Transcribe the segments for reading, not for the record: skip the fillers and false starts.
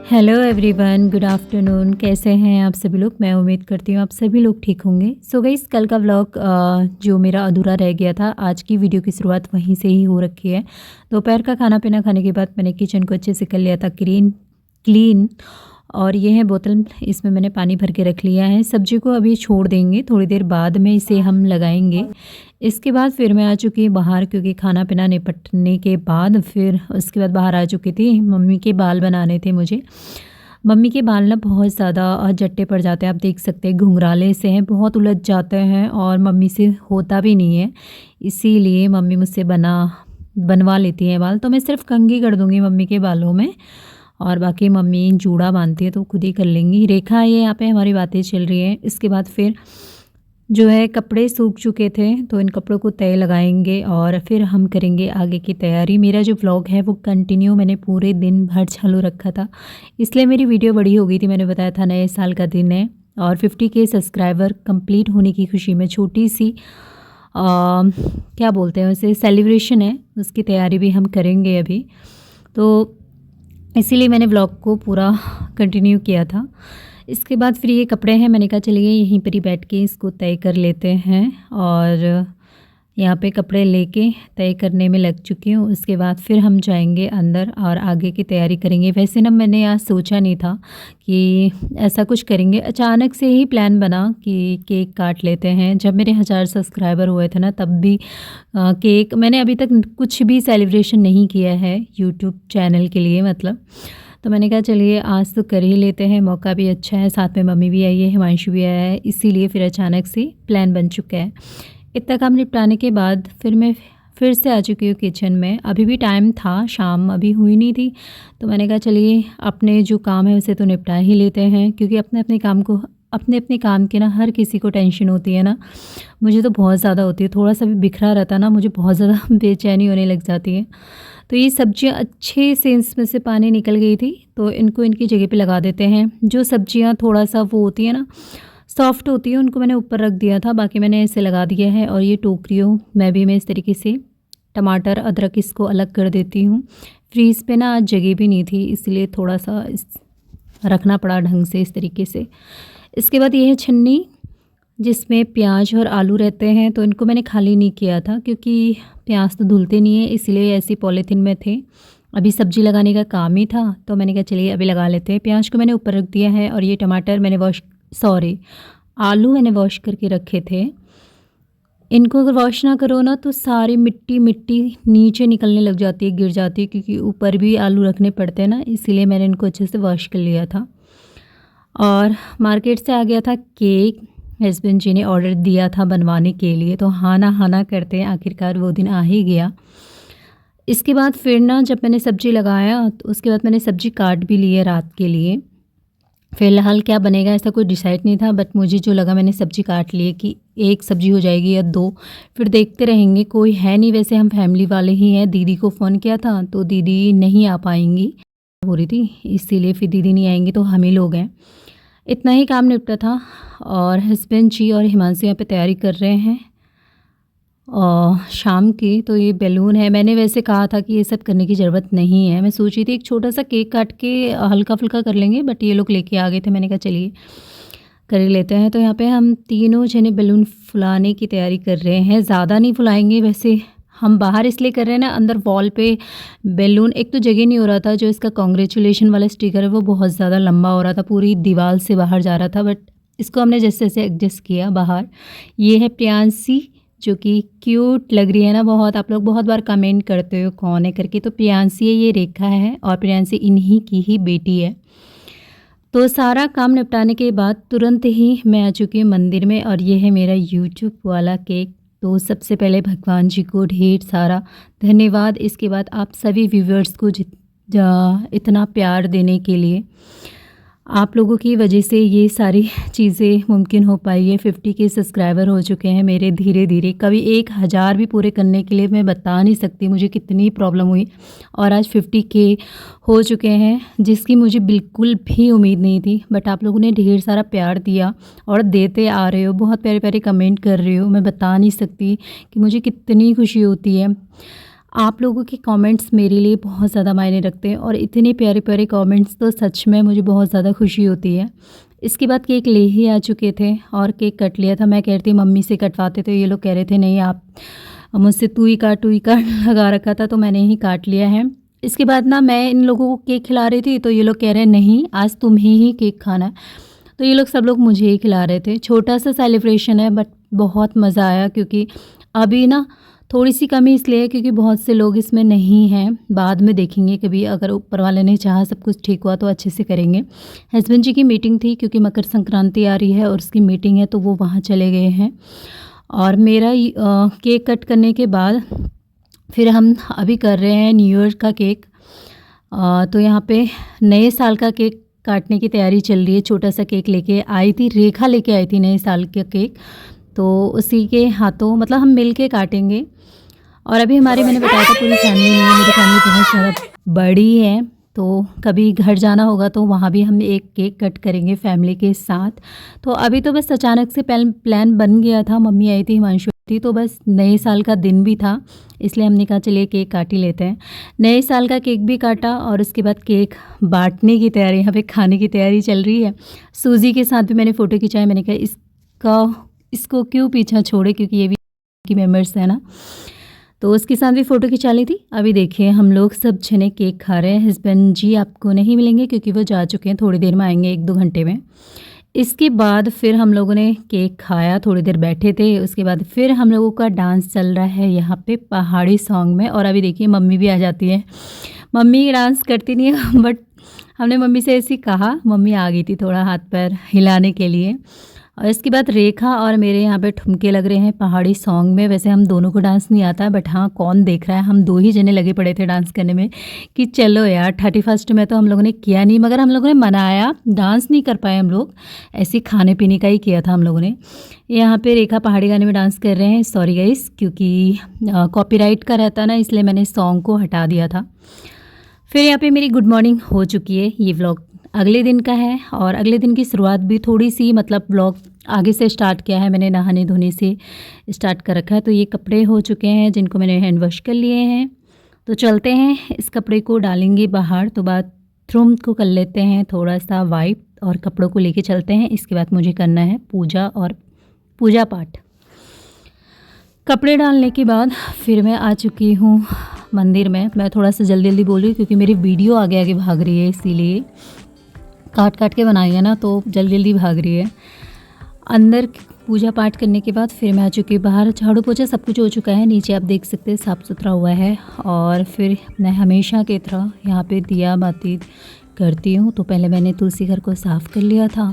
Hello everyone, good afternoon. कैसे हैं आप सभी लोग? मैं उम्मीद करती हूँ आप सभी लोग ठीक होंगे। सो गाइस, कल का व्लॉग जो मेरा अधूरा रह गया था, आज की वीडियो की शुरुआत वहीं से ही हो रखी है। दोपहर का खाना पीना खाने के बाद मैंने किचन को अच्छे से कर लिया था क्लीन। और ये है बोतल, इसमें मैंने पानी भर के रख लिया है। सब्जी को अभी छोड़ देंगे, थोड़ी देर बाद में इसे हम लगाएंगे। इसके बाद फिर मैं आ चुकी बाहर, क्योंकि खाना पीना निपटने के बाद फिर उसके बाद बाहर आ चुकी थी। मम्मी के बाल बनाने थे मुझे। मम्मी के बाल ना बहुत ज़्यादा जट्टे पड़ जाते हैं, आप देख सकते हैं, घुंघराले से हैं, बहुत उलझ जाते हैं और मम्मी से होता भी नहीं है। इसीलिए मम्मी मुझसे बनवा लेती हैं बाल। तो मैं सिर्फ कंघी कर दूँगी मम्मी के बालों में, और बाकी मम्मी जूड़ा बांधती है तो खुद ही कर लेंगी। रेखा ये यहाँ पे हमारी बातें चल रही हैं। इसके बाद फिर जो है कपड़े सूख चुके थे, तो इन कपड़ों को तय लगाएंगे और फिर हम करेंगे आगे की तैयारी। मेरा जो व्लॉग है वो कंटिन्यू मैंने पूरे दिन भर चालू रखा था, इसलिए मेरी वीडियो बड़ी हो गई थी। मैंने बताया था नए साल का दिन है और 50 के सब्सक्राइबर कंप्लीट होने की खुशी में छोटी सी क्या बोलते हैं उसे, सेलिब्रेशन है, उसकी तैयारी भी हम करेंगे अभी। तो इसीलिए मैंने व्लॉग को पूरा कंटिन्यू किया था। इसके बाद फिर ये कपड़े हैं, मैंने कहा चलिए यहीं पर ही बैठ के इसको तय कर लेते हैं। और यहाँ पे कपड़े लेके तय करने में लग चुकी हूँ। उसके बाद फिर हम जाएंगे अंदर और आगे की तैयारी करेंगे। वैसे ना मैंने आज सोचा नहीं था कि ऐसा कुछ करेंगे, अचानक से ही प्लान बना कि केक काट लेते हैं। जब मेरे 1000 सब्सक्राइबर हुए थे ना, तब भी केक मैंने अभी तक कुछ भी सेलिब्रेशन नहीं किया है यूट्यूब चैनल के लिए, मतलब। तो मैंने कहा चलिए आज तो कर ही लेते हैं, मौका भी अच्छा है, साथ में मम्मी भी आई है, हिमांशु भी आया है, इसीलिए फिर अचानक से प्लान बन चुका है। इतना काम निपटाने के बाद फिर मैं फिर से आ चुकी हूँ किचन में। अभी भी टाइम था, शाम अभी हुई नहीं थी, तो मैंने कहा चलिए अपने जो काम है उसे तो निपटा ही लेते हैं, क्योंकि अपने अपने काम की ना हर किसी को टेंशन होती है ना। मुझे तो बहुत ज़्यादा होती है, थोड़ा सा भी बिखरा रहता ना मुझे बहुत ज़्यादा बेचैनी होने लग जाती है। तो ये सब्जियां अच्छे से इसमें से पानी निकल गई थी, तो इनको इनकी जगह पे लगा देते हैं। जो सब्जियां थोड़ा सा वो होती है ना, सॉफ्ट होती है, उनको मैंने ऊपर रख दिया था, बाकी मैंने ऐसे लगा दिया है। और ये टोकरियों में भी मैं इस तरीके से टमाटर अदरक इसको अलग कर देती हूँ। फ्रीज़ पे ना आज जगह भी नहीं थी, इसलिए थोड़ा सा रखना पड़ा ढंग से इस तरीके से। इसके बाद ये है छन्नी, जिसमें प्याज और आलू रहते हैं। तो इनको मैंने खाली नहीं किया था, क्योंकि प्याज तो धुलते नहीं है, इसलिए ऐसी पॉलीथीन में थे। अभी सब्जी लगाने का काम ही था, तो मैंने कहा चलिए अभी लगा लेते हैं। प्याज को मैंने ऊपर रख दिया है, और ये टमाटर मैंने आलू मैंने वॉश करके रखे थे। इनको अगर वॉश ना करो ना, तो सारी मिट्टी मिट्टी नीचे निकलने लग जाती है, गिर जाती है, क्योंकि ऊपर भी आलू रखने पड़ते हैं ना, इसीलिए मैंने इनको अच्छे से वॉश कर लिया था। और मार्केट से आ गया था केक, हस्बैंड जी ने ऑर्डर दिया था बनवाने के लिए, तो हाँ ना करते हैं आखिरकार वो दिन आ ही गया। इसके बाद फिर ना जब मैंने सब्ज़ी लगाया, तो उसके बाद मैंने सब्ज़ी काट भी ली है रात के लिए। फ़िलहाल क्या बनेगा ऐसा कोई डिसाइड नहीं था, बट मुझे जो लगा मैंने सब्ज़ी काट ली है कि एक सब्ज़ी हो जाएगी या दो, फिर देखते रहेंगे। कोई है नहीं, वैसे हम फैमिली वाले ही हैं। दीदी को फ़ोन किया था तो दीदी नहीं आ पाएंगी हो रही थी, इसीलिए फिर दीदी नहीं आएंगी तो हम ही लोग हैं। इतना ही काम निपटा था। और हस्बैंड जी और हिमांशु यहाँ पे तैयारी कर रहे हैं और शाम की। तो ये बैलून है, मैंने वैसे कहा था कि ये सब करने की ज़रूरत नहीं है। मैं सोची थी एक छोटा सा केक काट के हल्का फुल्का कर लेंगे, बट ये लोग लेके आ गए थे। मैंने कहा चलिए कर ही लेते हैं। तो यहाँ पे हम तीनों जने बैलून फुलाने की तैयारी कर रहे हैं। ज़्यादा नहीं फुलाएंगे, वैसे हम बाहर इसलिए कर रहे हैं ना, अंदर वॉल पे बैलून एक तो जगह नहीं हो रहा था। जो इसका कॉन्ग्रेचुलेशन वाला स्टिकर है वो बहुत ज़्यादा लंबा हो रहा था, पूरी दीवार से बाहर जा रहा था, बट इसको हमने जैसे जैसे एडजस्ट किया बाहर। ये है प्रियांशी, जो कि क्यूट लग रही है ना बहुत। आप लोग बहुत बार कमेंट करते हो कौन है करके, तो प्रियांशी है, ये रेखा है, और प्रियांशी इन्हीं की ही बेटी है। तो सारा काम निपटाने के बाद तुरंत ही मैं आ चुकी हूँ मंदिर में, और ये है मेरा यूट्यूब वाला केक। तो सबसे पहले भगवान जी को ढेर सारा धन्यवाद। इसके बाद आप सभी व्यूवर्स को इतना प्यार देने के लिए, आप लोगों की वजह से ये सारी चीज़ें मुमकिन हो पाई है। 50 के सब्सक्राइबर हो चुके हैं मेरे धीरे धीरे। कभी 1000 भी पूरे करने के लिए मैं बता नहीं सकती मुझे कितनी प्रॉब्लम हुई, और आज 50 के हो चुके हैं, जिसकी मुझे बिल्कुल भी उम्मीद नहीं थी। बट आप लोगों ने ढेर सारा प्यार दिया और देते आ रहे हो, बहुत प्यारे प्यारे कमेंट कर रहे हो। मैं बता नहीं सकती कि मुझे कितनी खुशी होती है। आप लोगों के कमेंट्स मेरे लिए बहुत ज़्यादा मायने रखते हैं और इतने प्यारे प्यारे कमेंट्स तो सच में मुझे बहुत ज़्यादा खुशी होती है। इसके बाद केक ले ही आ चुके थे और केक कट लिया था। मैं कह रही थी मम्मी से कटवाते, तो ये लोग कह रहे थे नहीं आप मुझसे तू ही काट लगा रखा था, तो मैंने ही काट लिया है। इसके बाद ना मैं इन लोगों को केक खिला रही थी, तो ये लोग कह रहे हैं नहीं आज तुम्हें ही केक खाना है। तो ये लोग सब लोग मुझे ही खिला रहे थे। छोटा सा सेलिब्रेशन है बट बहुत मज़ा आया, क्योंकि अभी ना थोड़ी सी कमी इसलिए है क्योंकि बहुत से लोग इसमें नहीं हैं। बाद में देखेंगे कभी, अगर ऊपर वाले ने चाहा सब कुछ ठीक हुआ तो अच्छे से करेंगे। हस्बैंड जी की मीटिंग थी क्योंकि मकर संक्रांति आ रही है और उसकी मीटिंग है, तो वो वहाँ चले गए हैं। और मेरा केक कट करने के बाद फिर हम अभी कर रहे हैं न्यू ईयर का केक। तो यहाँ पे नए साल का केक काटने की तैयारी चल रही है। छोटा सा केक लेके आई थी, रेखा लेके आई थी नए साल का केक, तो उसी के हाथों मतलब हम मिल के काटेंगे। और अभी हमारी, मैंने बताया था, पूरी फैमिली नहीं है, मेरी फैमिली बहुत ज़्यादा बड़ी है, तो कभी घर जाना होगा तो वहाँ भी हम एक केक कट करेंगे फैमिली के साथ। तो अभी तो बस अचानक से प्लान बन गया था, मम्मी आई थी, हिमांशु थी, तो बस नए साल का दिन भी था, इसलिए हमने कहा चलिए केक काट ही लेते हैं। नए साल का केक भी काटा और उसके बाद केक बांटने की तैयारी, यहाँ पे खाने की तैयारी चल रही है। सूजी के साथ भी मैंने फ़ोटो खिंचाया, मैंने कहा इसको क्यों पीछा छोड़े, क्योंकि ये भी की मेम्बर्स है ना, तो उसके साथ भी फ़ोटो खिंचा ली थी। अभी देखिए हम लोग सब जने केक खा रहे हैं। हस्बैंड जी आपको नहीं मिलेंगे क्योंकि वो जा चुके हैं, थोड़ी देर में आएंगे, 1-2 घंटे में। इसके बाद फिर हम लोगों ने केक खाया, थोड़ी देर बैठे थे। उसके बाद फिर हम लोगों का डांस चल रहा है यहाँ पे पहाड़ी सॉन्ग में। और अभी देखिए मम्मी भी आ जाती है। मम्मी डांस करती नहीं है बट हमने मम्मी से ऐसे ही कहा, मम्मी आ गई थी थोड़ा हाथ पैर हिलाने के लिए। और इसके बाद रेखा और मेरे यहाँ पे ठुमके लग रहे हैं पहाड़ी सॉन्ग में। वैसे हम दोनों को डांस नहीं आता, बट हाँ कौन देख रहा है, हम 2 ही जने लगे पड़े थे डांस करने में कि चलो यार 31 में तो हम लोगों ने किया नहीं, मगर हम लोगों ने मनाया, डांस नहीं कर पाए हम लोग, ऐसे खाने पीने का ही किया था हम लोगों ने। यहाँ पे रेखा पहाड़ी गाने में डांस कर रहे हैं। सॉरी गाइस, क्योंकि कॉपीराइट का रहता ना, इसलिए मैंने सॉन्ग को हटा दिया था। फिर यहाँ पे मेरी गुड मॉर्निंग हो चुकी है। ये व्लॉग अगले दिन का है और अगले दिन की शुरुआत भी थोड़ी सी, मतलब व्लॉग आगे से स्टार्ट किया है मैंने, नहाने धोने से स्टार्ट कर रखा है। तो ये कपड़े हो चुके हैं जिनको मैंने हैंड वॉश कर लिए हैं। तो चलते हैं, इस कपड़े को डालेंगे बाहर, तो बाथरूम को कर लेते हैं थोड़ा सा वाइप और कपड़ों को लेके चलते हैं। इसके बाद मुझे करना है पूजा और पूजा पाठ। कपड़े डालने के बाद फिर मैं आ चुकी हूँ मंदिर में। मैं थोड़ा सा जल्दी जल्दी बोल रही हूँ क्योंकि मेरी वीडियो आगे आगे भाग रही है, इसीलिए काट काट के बनाई है ना, तो जल्दी जल्दी भाग रही है। अंदर पूजा पाठ करने के बाद फिर मैं आ चुकी हूँ बाहर। झाड़ू पोछा सब कुछ हो चुका है, नीचे आप देख सकते हैं साफ़ सुथरा हुआ है। और फिर मैं हमेशा की तरह यहाँ पे दिया बाती करती हूँ। तो पहले मैंने तुलसी घर को साफ़ कर लिया था,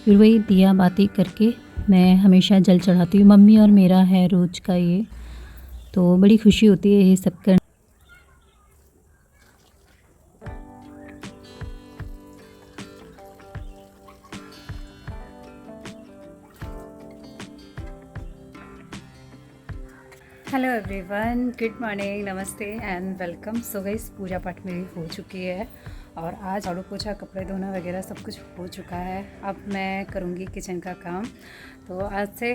फिर वही दिया बाती करके मैं हमेशा जल चढ़ाती हूँ। मम्मी और मेरा है रोज़ का ये, तो बड़ी खुशी होती है ये सब करने। हेलो एवरीवन, गुड मॉर्निंग, नमस्ते एंड वेलकम। सो गाइस पूजा पाठ मेरी हो चुकी है और आज झाड़ू पोछा कपड़े धोना वगैरह सब कुछ हो चुका है। अब मैं करूँगी किचन का काम। तो आज से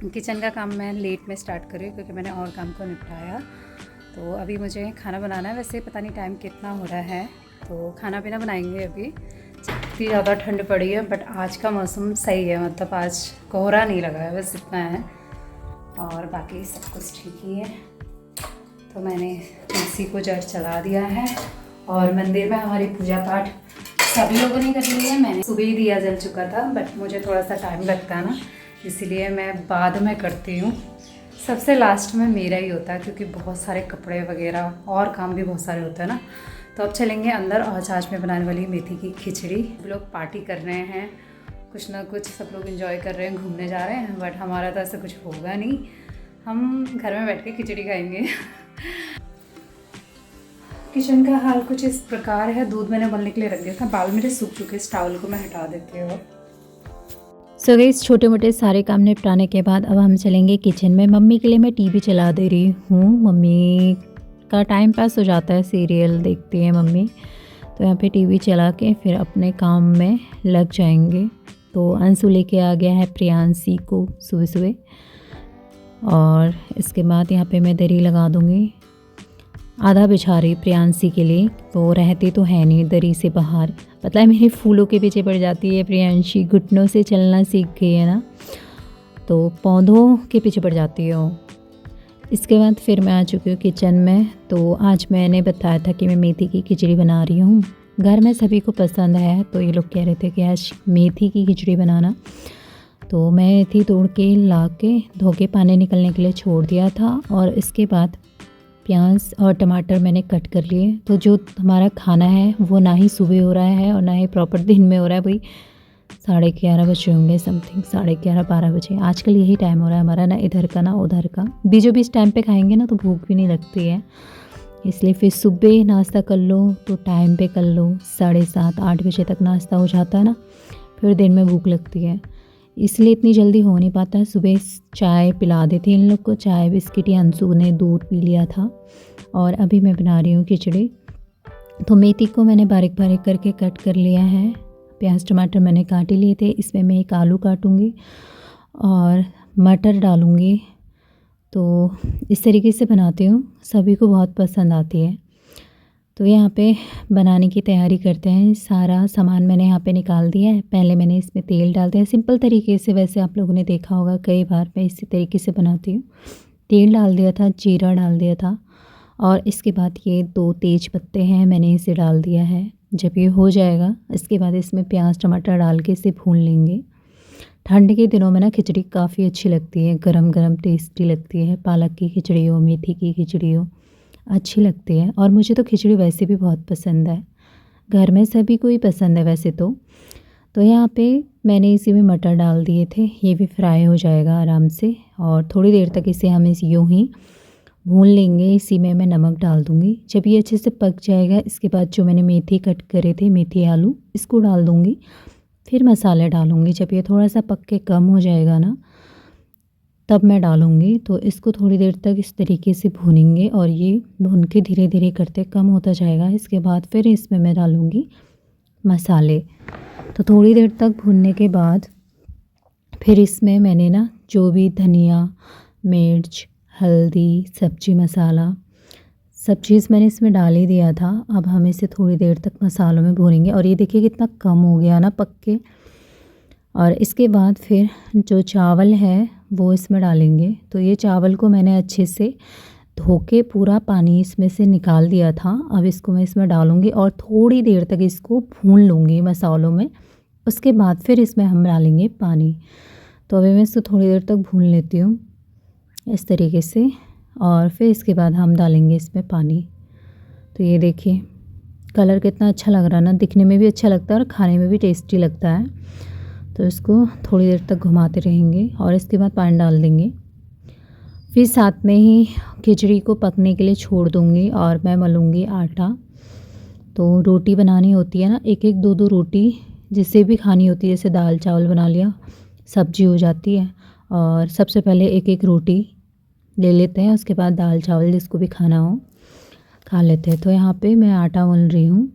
किचन का काम मैं लेट में स्टार्ट कर रही हूँ क्योंकि मैंने और काम को निपटाया। तो अभी मुझे खाना बनाना है। वैसे पता नहीं टाइम कितना हो रहा है, तो खाना पीना बनाएंगे। अभी इतनी ज़्यादा ठंड पड़ी है बट आज का मौसम सही है, मतलब आज कोहरा नहीं लगा है, बस इतना है और बाकी सब कुछ ठीक ही है। तो मैंने तुलसी को जड़ चला दिया है और मंदिर में हमारी पूजा पाठ सभी लोगों ने कर ली है। मैंने सुबह ही दिया जल चुका था, बट मुझे थोड़ा सा टाइम लगता है ना, इसीलिए मैं बाद में करती हूँ। सबसे लास्ट में मेरा ही होता है क्योंकि बहुत सारे कपड़े वगैरह और काम भी बहुत सारे होते हैं ना। तो अब चलेंगे अंदर और आज मैं बनाने वाली मेथी की खिचड़ी। लोग पार्टी कर रहे हैं, कुछ ना कुछ सब लोग एंजॉय कर रहे हैं, घूमने जा रहे हैं, बट हमारा तो ऐसा कुछ होगा नहीं। हम घर में बैठ के खिचड़ी खाएंगे। किचन का हाल कुछ इस प्रकार है। दूध मैंने उबलने के लिए रख दिया था, बाल मेरे सूख चुके, इस टॉवल को मैं हटा देती हूँ। सो गाइस छोटे मोटे सारे काम निपटाने के बाद अब हम चलेंगे किचन में। मम्मी के लिए मैं टीवी चला दे रही हूँ। मम्मी का टाइम पास हो जाता है, सीरियल देखती है मम्मी, तो यहाँ पे टीवी चला के फिर अपने काम में लग जाएंगे। तो अंशु लेके आ गया है प्रियांशी को सुबह सुबह। और इसके बाद यहाँ पे मैं दरी लगा दूँगी। आधा बिछा रही प्रियांशी के लिए, वो रहती तो है नहीं दरी से बाहर। पता है मेरे फूलों के पीछे पड़ जाती है प्रियांशी, घुटनों से चलना सीख गई है ना, तो पौधों के पीछे पड़ जाती है वो। इसके बाद फिर मैं आ चुकी हूँ किचन में। तो आज मैंने बताया था कि मैं मेथी की खिचड़ी बना रही हूँ। घर में सभी को पसंद है, तो ये लोग कह रहे थे कि आज मेथी की खिचड़ी बनाना। तो मैं मेथी तोड़ के ला के धो के पानी निकलने के लिए छोड़ दिया था, और इसके बाद प्याज और टमाटर मैंने कट कर लिए। तो जो हमारा खाना है वो ना ही सुबह हो रहा है और ना ही प्रॉपर दिन में हो रहा है, वही 11:30 बजे होंगे समथिंग, 11:30-12 बजे। आजकल यही टाइम हो रहा है हमारा, ना इधर का ना उधर का। बीचों बीच टाइम पे खाएंगे ना तो भूख भी नहीं लगती है, इसलिए फिर सुबह नाश्ता कर लो तो टाइम पे कर लो। 7:30-8 बजे तक नाश्ता हो जाता है ना, फिर दिन में भूख लगती है, इसलिए इतनी जल्दी हो नहीं पाता है। सुबह चाय पिला देती इन लोग को, चाय बिस्किट, या अंशु ने दूध पी लिया था। और अभी मैं बना रही हूँ खिचड़ी। तो मेथी को मैंने बारीक बारीक करके कट कर लिया है। प्याज टमाटर मैंने काट ही लिए थे। इसमें मैं एक आलू काटूँगी और मटर डालूँगी। तो इस तरीके से बनाती हूँ, सभी को बहुत पसंद आती है। तो यहाँ पे बनाने की तैयारी करते हैं। सारा सामान मैंने यहाँ पे निकाल दिया है। पहले मैंने इसमें तेल डाल दिया सिंपल तरीके से, वैसे आप लोगों ने देखा होगा कई बार मैं इसी तरीके से बनाती हूँ। तेल डाल दिया था, जीरा डाल दिया था, और इसके बाद ये 2 तेज पत्ते हैं, मैंने इसे डाल दिया है। जब ये हो जाएगा इसके बाद इसमें प्याज टमाटर डाल के इसे भून लेंगे। ठंड के दिनों में ना खिचड़ी काफ़ी अच्छी लगती है, गरम गरम टेस्टी लगती है। पालक की खिचड़ी हो, मेथी की खिचड़ी हो, अच्छी लगती है। और मुझे तो खिचड़ी वैसे भी बहुत पसंद है, घर में सभी को ही पसंद है वैसे तो यहाँ पे मैंने इसी में मटर डाल दिए थे, ये भी फ्राई हो जाएगा आराम से। और थोड़ी देर तक इसे हम यूँ ही भून लेंगे। इसी में मैं नमक डाल दूँगी। जब ये अच्छे से पक जाएगा इसके बाद जो मैंने मेथी कट करे थे, मेथी आलू, इसको डाल दूँगी। फिर मसाले डालूँगी। जब ये थोड़ा सा पक के कम हो जाएगा ना तब मैं डालूँगी। तो इसको थोड़ी देर तक इस तरीके से भूनेंगे, और ये भून के धीरे धीरे करते कम होता जाएगा। इसके बाद फिर इसमें मैं डालूँगी मसाले। तो थोड़ी देर तक भूनने के बाद फिर इसमें मैंने ना जो भी धनिया, मिर्च, हल्दी, सब्जी मसाला, सब चीज़ मैंने इसमें डाल ही दिया था। अब हम इसे थोड़ी देर तक मसालों में भूनेंगे। और ये देखिए कितना कम हो गया ना पक के। और इसके बाद फिर जो चावल है वो इसमें डालेंगे। तो ये चावल को मैंने अच्छे से धो के पूरा पानी इसमें से निकाल दिया था। अब इसको मैं इसमें डालूँगी और थोड़ी देर तक इसको भून लूँगी मसालों में। उसके बाद फिर इसमें हम डालेंगे पानी। तो अभी मैं इसको थोड़ी देर तक भून लेती हूँ इस तरीके से, और फिर इसके बाद हम डालेंगे इसमें पानी। तो ये देखिए कलर कितना अच्छा लग रहा है ना, दिखने में भी अच्छा लगता है और खाने में भी टेस्टी लगता है। तो इसको थोड़ी देर तक घुमाते रहेंगे और इसके बाद पानी डाल देंगे। फिर साथ में ही खिचड़ी को पकने के लिए छोड़ दूँगी और मैं मलूँगी आटा। तो रोटी बनानी होती है ना, एक एक दो दो रोटी जिसे भी खानी होती है, जैसे दाल चावल बना लिया, सब्जी हो जाती है। और सबसे पहले एक एक रोटी ले लेते हैं, उसके बाद दाल चावल जिसको भी खाना हो खा लेते हैं। तो यहाँ पे मैं आटा मल रही हूँ।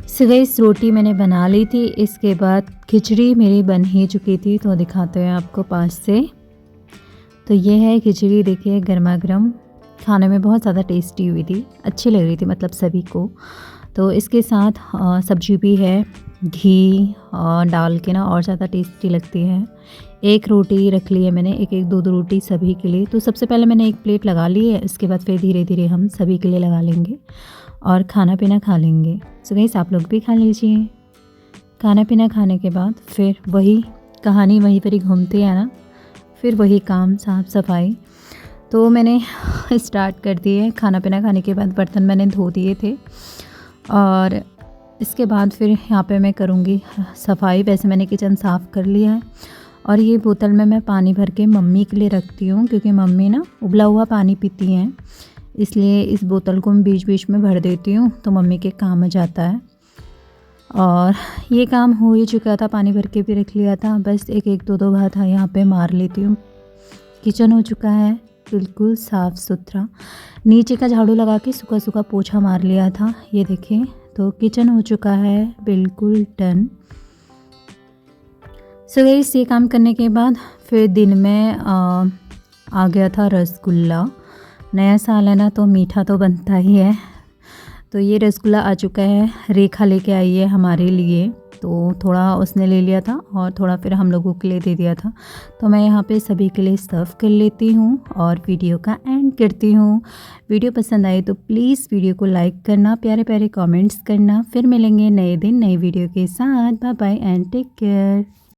सो गाइस रोटी मैंने बना ली थी। इसके बाद खिचड़ी मेरी बन ही चुकी थी, तो दिखाते हैं आपको पास से। तो ये है खिचड़ी, देखिए गर्मा गर्म, खाने में बहुत ज़्यादा टेस्टी हुई थी, अच्छी लग रही थी मतलब सभी को। तो इसके साथ सब्जी भी है, घी डाल के ना और ज़्यादा टेस्टी लगती है। एक रोटी रख ली है मैंने, एक एक दो दो रोटी सभी के लिए। तो सबसे पहले मैंने एक प्लेट लगा ली है, इसके बाद फिर धीरे धीरे हम सभी के लिए लगा लेंगे और खाना पीना खा लेंगे। सो गाइस आप लोग भी खा लीजिए। खाना पीना खाने के बाद फिर वही कहानी वहीं पर ही घूमती है ना, फिर वही काम साफ़ सफाई। तो मैंने स्टार्ट कर दी है। खाना पीना खाने के बाद बर्तन मैंने धो दिए थे और इसके बाद फिर यहाँ पे मैं करूँगी सफाई। वैसे मैंने किचन साफ़ कर लिया है और ये बोतल में मैं पानी भर के मम्मी के लिए रखती हूँ, क्योंकि मम्मी ना उबला हुआ पानी पीती हैं, इसलिए इस बोतल को मैं बीच बीच में भर देती हूँ तो मम्मी के काम आ जाता है। और ये काम हो ही चुका था, पानी भर के भी रख लिया था, बस एक एक दो दो भात यहाँ पे मार लेती हूँ। किचन हो चुका है बिल्कुल साफ़ सुथरा। नीचे का झाड़ू लगा के सूखा सूखा पोछा मार लिया था, ये देखें। तो किचन हो चुका है बिल्कुल डन। सो गाइस ये काम करने के बाद फिर दिन में आ गया था रसगुल्ला। नया साल है ना तो मीठा तो बनता ही है। तो ये रसगुल्ला आ चुका है, रेखा लेके आई है हमारे लिए। तो थोड़ा उसने ले लिया था और थोड़ा फिर हम लोगों के लिए दे दिया था। तो मैं यहाँ पे सभी के लिए सर्व कर लेती हूँ और वीडियो का एंड करती हूँ। वीडियो पसंद आए तो प्लीज़ वीडियो को लाइक करना, प्यारे प्यारे कमेंट्स करना। फिर मिलेंगे नए दिन नई वीडियो के साथ। Bye bye and take care.